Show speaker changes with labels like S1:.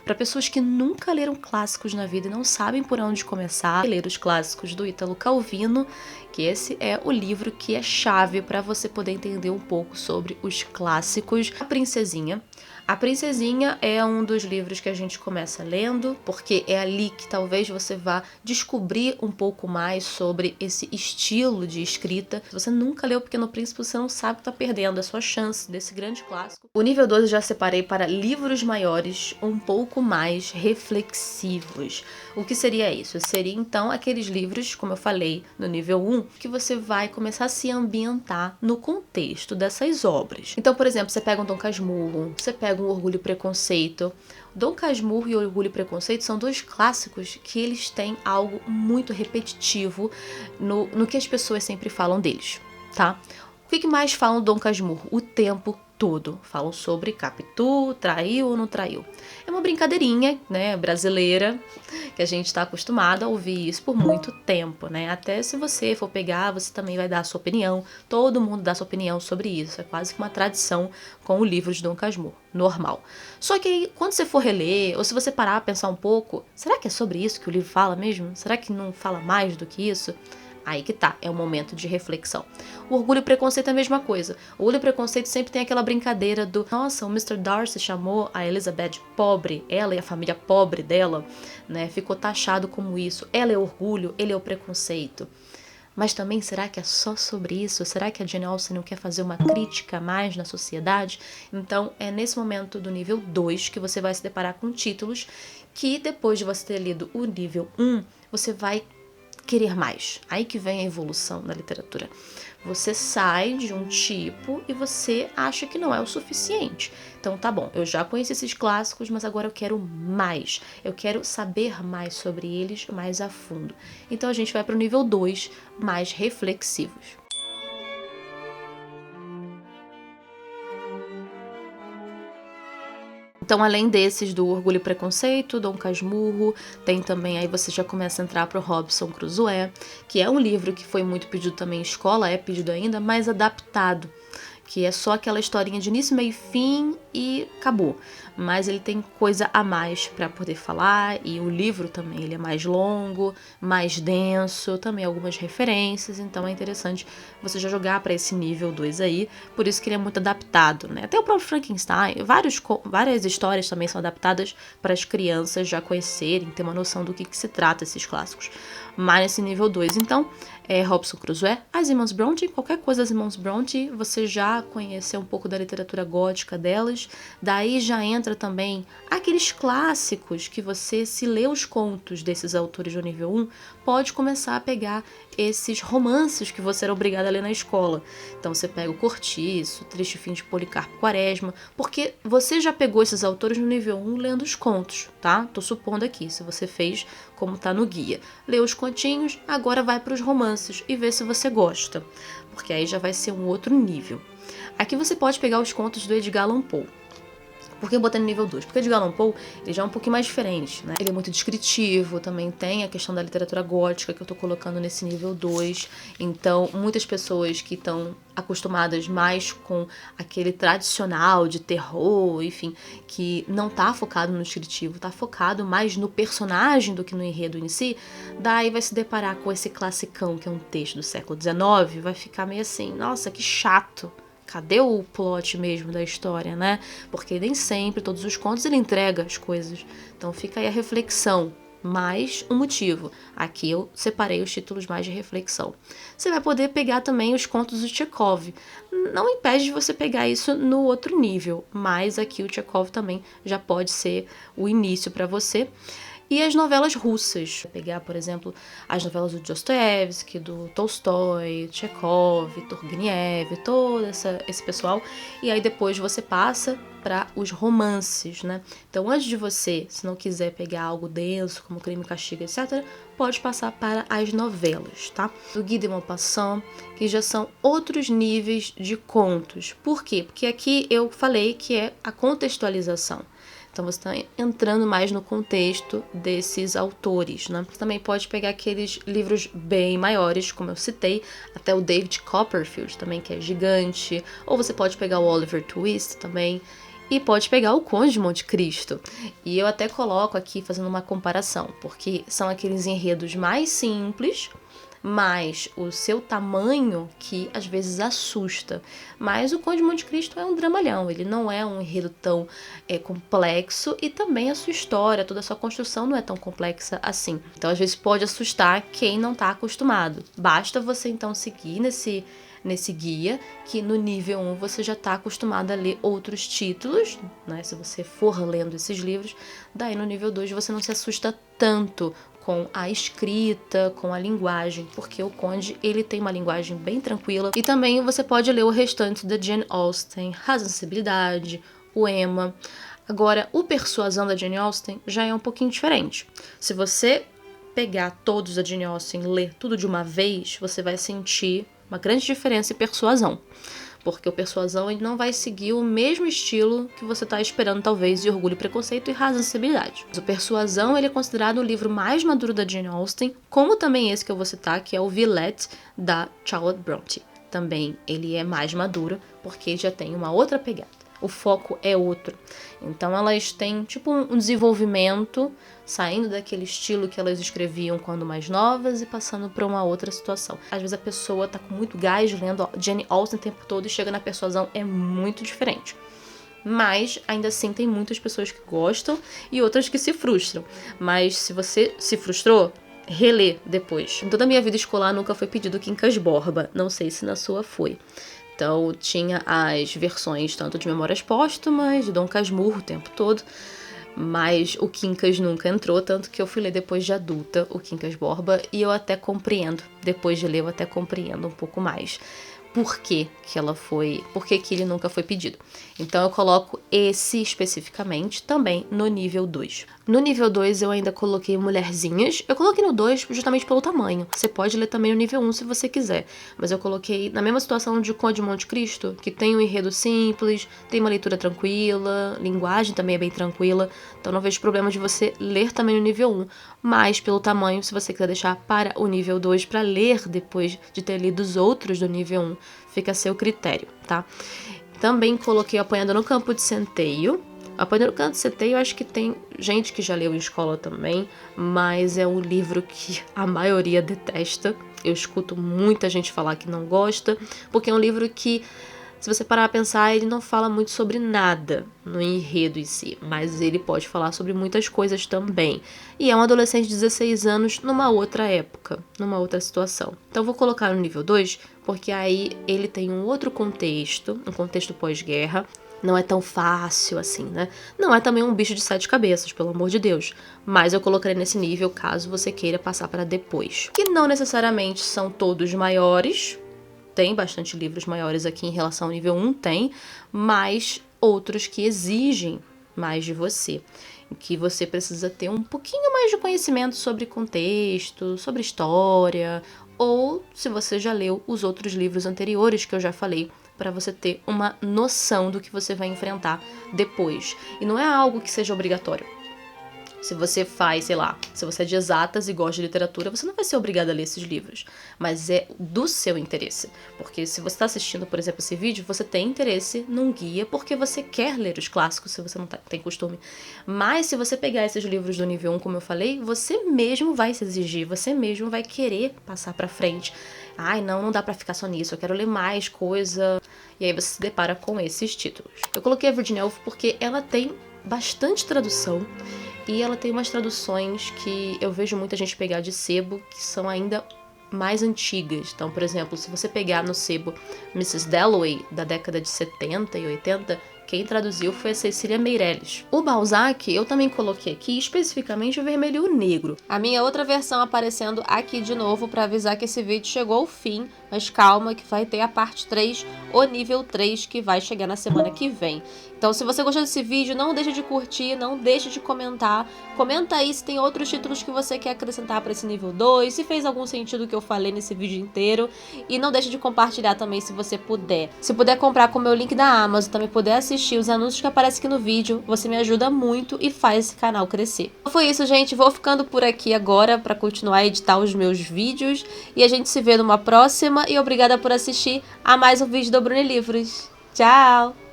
S1: Para pessoas que nunca leram clássicos na vida e não sabem por onde começar, ler os clássicos do Ítalo Calvino, que esse é o livro que é chave para você poder entender um pouco sobre os clássicos. A Princesinha. A Princesinha é um dos livros que a gente começa lendo, porque é ali que talvez você vá descobrir um pouco mais sobre esse estilo de escrita. Se você nunca leu O Pequeno Príncipe, você não sabe que está perdendo a sua chance desse grande clássico. O nível 2 eu já separei para livros maiores, um pouco mais reflexivos. O que seria isso? Seria então aqueles livros, como eu falei no nível 1, que você vai começar a se ambientar no contexto dessas obras. Então, por exemplo, você pega um Dom Casmurro, você pega um Orgulho e Preconceito. Dom Casmurro e Orgulho e Preconceito são dois clássicos que eles têm algo muito repetitivo no que as pessoas sempre falam deles, tá? O que mais falam do Dom Casmurro? O tempo todo. Falam sobre Capitu, traiu ou não traiu. É uma brincadeirinha, né, brasileira, que a gente está acostumado a ouvir isso por muito tempo, né? Até se você for pegar, você também vai dar a sua opinião. Todo mundo dá a sua opinião sobre isso. É quase que uma tradição com o livro de Dom Casmurro, normal. Só que aí, quando você for reler, ou se você parar a pensar um pouco, será que é sobre isso que o livro fala mesmo? Será que não fala mais do que isso? Aí que tá, é um momento de reflexão. O Orgulho e Preconceito é a mesma coisa. O Orgulho e Preconceito sempre tem aquela brincadeira do nossa, o Mr. Darcy chamou a Elizabeth pobre, ela e a família pobre dela, né? Ficou taxado como isso. Ela é orgulho, ele é o preconceito. Mas também, será que é só sobre isso? Será que a Jane Austen não quer fazer uma crítica mais na sociedade? Então, é nesse momento do nível 2 que você vai se deparar com títulos que, depois de você ter lido o nível 1, você vai querer mais. Aí que vem a evolução da literatura. Você sai de um tipo e você acha que não é o suficiente. Então tá bom, eu já conheci esses clássicos, mas agora eu quero mais. Eu quero saber mais sobre eles mais a fundo. Então a gente vai para o nível 2, mais reflexivos. Então, além desses do Orgulho e Preconceito, Dom Casmurro, tem também, aí você já começa a entrar para o Robinson Crusoe, que é um livro que foi muito pedido também em escola, é pedido ainda, mas adaptado, que é só aquela historinha de início, meio e fim e acabou. Mas ele tem coisa a mais para poder falar, e o livro também ele é mais longo, mais denso, também algumas referências, então é interessante você já jogar para esse nível 2 aí, por isso que ele é muito adaptado, né? Até o próprio Frankenstein, várias histórias também são adaptadas para as crianças já conhecerem, ter uma noção do que se trata esses clássicos. Mas nesse nível 2, então, Robinson Crusoe, as Irmãs Brontë, qualquer coisa das Irmãs Brontë, você já conheceu um pouco da literatura gótica delas, daí já entra também aqueles clássicos que você, se lê os contos desses autores do nível 1, pode começar a pegar esses romances que você era obrigado a ler na escola. Então você pega o Cortiço, Triste Fim de Policarpo Quaresma, porque você já pegou esses autores no nível 1 lendo os contos, tá? Tô supondo aqui, se você fez como tá no guia. Lê os continhos, agora vai para os romances e vê se você gosta, porque aí já vai ser um outro nível. Aqui você pode pegar os contos do Edgar Allan Poe. Por que eu botei no nível 2? Porque o Edgar Allan Poe ele já é um pouquinho mais diferente, né? Ele é muito descritivo, também tem a questão da literatura gótica que eu tô colocando nesse nível 2. Então, muitas pessoas que estão acostumadas mais com aquele tradicional de terror, enfim, que não tá focado no descritivo, tá focado mais no personagem do que no enredo em si, daí vai se deparar com esse classicão, que é um texto do século XIX, vai ficar meio assim, nossa, que chato. Cadê o plot mesmo da história, né? Porque nem sempre, todos os contos, ele entrega as coisas. Então fica aí a reflexão, mais um motivo. Aqui eu separei os títulos mais de reflexão. Você vai poder pegar também os contos do Chekhov. Não impede de você pegar isso no outro nível, mas aqui o Chekhov também já pode ser o início para você. E as novelas russas. Pegar, por exemplo, as novelas do Dostoiévski, do Tolstói, Chekhov, Turgenev, todo esse pessoal. E aí depois você passa para os romances, né? Então, antes de você, se não quiser pegar algo denso, como Crime e Castigo, etc., pode passar para as novelas, tá? Do Guy de Maupassant, que já são outros níveis de contos. Por quê? Porque aqui eu falei que é a contextualização. Então você está entrando mais no contexto desses autores, né? Você também pode pegar aqueles livros bem maiores, como eu citei, até o David Copperfield também, que é gigante. Ou você pode pegar o Oliver Twist também. e pode pegar o Conde de Monte Cristo. E eu até coloco aqui fazendo uma comparação, porque são aqueles enredos mais simples, mas o seu tamanho que às vezes assusta. Mas o Conde de Monte Cristo é um dramalhão, ele não é um enredo tão complexo, e também a sua história, toda a sua construção não é tão complexa assim. Então às vezes pode assustar quem não está acostumado. Basta você então seguir nesse guia, que no nível 1 você já está acostumado a ler outros títulos, né? Se você for lendo esses livros, daí no nível 2 você não se assusta tanto com a escrita, com a linguagem, porque o Conde, ele tem uma linguagem bem tranquila. E também você pode ler o restante da Jane Austen, Razão e Sensibilidade, o Emma. Agora, o Persuasão da Jane Austen já é um pouquinho diferente. Se você pegar todos da Jane Austen e ler tudo de uma vez, você vai sentir uma grande diferença em Persuasão. Porque o Persuasão ele não vai seguir o mesmo estilo que você está esperando, talvez, de Orgulho, Preconceito e Razão e Sensibilidade. O Persuasão ele é considerado o livro mais maduro da Jane Austen, como também esse que eu vou citar, que é o Villette, da Charlotte Brontë. Também ele é mais maduro, porque já tem uma outra pegada. O foco é outro. Então elas têm tipo um desenvolvimento, saindo daquele estilo que elas escreviam quando mais novas e passando para uma outra situação. Às vezes a pessoa tá com muito gás lendo Jane Austen o tempo todo e chega na Persuasão, é muito diferente. Mas ainda assim tem muitas pessoas que gostam e outras que se frustram. Mas se você se frustrou, relê depois. Em toda a minha vida escolar nunca foi pedido Quincas Borba, não sei se na sua foi. Então, tinha as versões tanto de Memórias Póstumas, de Dom Casmurro o tempo todo, mas o Quincas nunca entrou, tanto que eu fui ler depois de adulta o Quincas Borba, e eu até compreendo, depois de ler eu até compreendo um pouco mais por que ele nunca foi pedido. Então eu coloco esse especificamente também no nível 2. No nível 2 eu ainda coloquei Mulherzinhas. Eu coloquei no 2 justamente pelo tamanho. Você pode ler também no nível 1 se você quiser. Mas eu coloquei na mesma situação de Conde de Monte Cristo, que tem um enredo simples, tem uma leitura tranquila, linguagem também é bem tranquila. Então não vejo problema de você ler também no nível 1. Mas pelo tamanho, se você quiser deixar para o nível 2 para ler depois de ter lido os outros do nível 1, fica a seu critério, tá? Também coloquei Apanhando no Campo de Centeio. Apanhando no Campo de Centeio, eu acho que tem gente que já leu em escola também, mas é um livro que a maioria detesta. Eu escuto muita gente falar que não gosta, porque é um livro que, se você parar a pensar, ele não fala muito sobre nada no enredo em si, mas ele pode falar sobre muitas coisas também. E é um adolescente de 16 anos numa outra época, numa outra situação. Então eu vou colocar no nível 2, porque aí ele tem um outro contexto, um contexto pós-guerra. Não é tão fácil assim, né? Não é também um bicho de 7 cabeças, pelo amor de Deus. Mas eu colocarei nesse nível caso você queira passar para depois. Que não necessariamente são todos maiores. Tem bastante livros maiores aqui em relação ao nível 1, tem. Mas outros que exigem mais de você. Que você precisa ter um pouquinho mais de conhecimento sobre contexto, sobre história. Ou se você já leu os outros livros anteriores que eu já falei, para você ter uma noção do que você vai enfrentar depois. E não é algo que seja obrigatório. Se você faz, sei lá, se você é de exatas e gosta de literatura, você não vai ser obrigado a ler esses livros. Mas é do seu interesse. Porque se você está assistindo, por exemplo, esse vídeo, você tem interesse num guia porque você quer ler os clássicos, se você não tem costume. Mas se você pegar esses livros do nível 1, como eu falei, você mesmo vai se exigir, você mesmo vai querer passar pra frente. Ai, não dá pra ficar só nisso, eu quero ler mais coisa. E aí você se depara com esses títulos. Eu coloquei a Virginia Woolf porque ela tem bastante tradução. E ela tem umas traduções que eu vejo muita gente pegar de sebo, que são ainda mais antigas. Então, por exemplo, se você pegar no sebo Mrs. Dalloway, da década de 70 e 80, quem traduziu foi a Cecília Meirelles. O Balzac eu também coloquei aqui especificamente o vermelho e o negro. A minha outra versão aparecendo aqui de novo para avisar que esse vídeo chegou ao fim, mas calma que vai ter a parte 3, o nível 3, que vai chegar na semana que vem. Então se você gostou desse vídeo, não deixe de curtir, não deixe de comentar. Comenta aí se tem outros títulos que você quer acrescentar para esse nível 2, se fez algum sentido o que eu falei nesse vídeo inteiro. E não deixe de compartilhar também se você puder. Se puder comprar com o meu link da Amazon, também puder assistir os anúncios que aparecem aqui no vídeo, você me ajuda muito e faz esse canal crescer. Então foi isso, gente. Vou ficando por aqui agora para continuar a editar os meus vídeos. E a gente se vê numa próxima. E obrigada por assistir a mais um vídeo do Bruni Livros. Tchau!